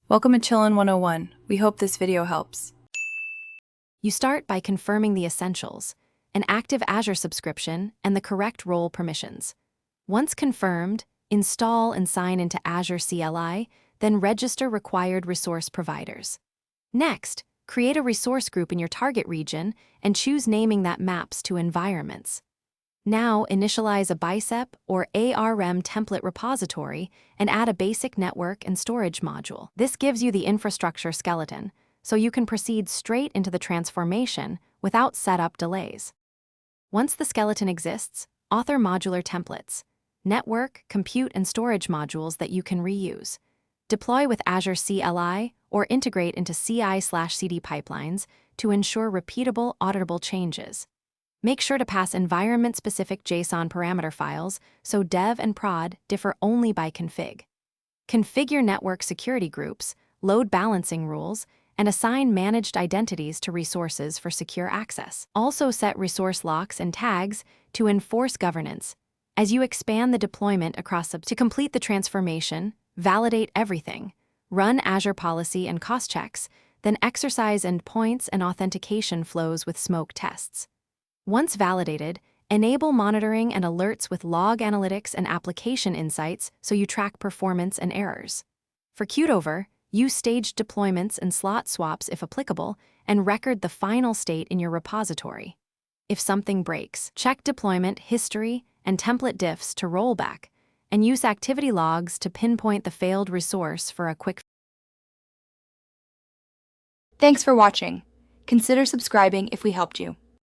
Welcome to Chillin' 101. We hope this video helps. You start by confirming the essentials, an active Azure subscription, and the correct role permissions. Once confirmed, install and sign into Azure CLI, then register required resource providers. Next, create a resource group in your target region and choose naming that maps to environments. Now, initialize a bicep or ARM template repository and add a basic network and storage module. This gives you the infrastructure skeleton, so you can proceed straight into the transformation without setup delays. Once the skeleton exists, author modular templates, network, compute, and storage modules that you can reuse. Deploy with Azure CLI or integrate into CI/CD pipelines to ensure repeatable, auditable changes. Make sure to pass environment-specific JSON parameter files so dev and prod differ only by config. Configure network security groups, load balancing rules, and assign managed identities to resources for secure access. Also set resource locks and tags to enforce governance. As you expand the deployment across to complete the transformation, validate everything, run Azure policy and cost checks, then exercise endpoints and authentication flows with smoke tests. Once validated, enable monitoring and alerts with log analytics and application insights so you track performance and errors. For cutover, use staged deployments and slot swaps if applicable, and record the final state in your repository. If something breaks, check deployment history and template diffs to rollback, and use activity logs to pinpoint the failed resource for a quick. Thanks for watching. Consider subscribing if we helped you.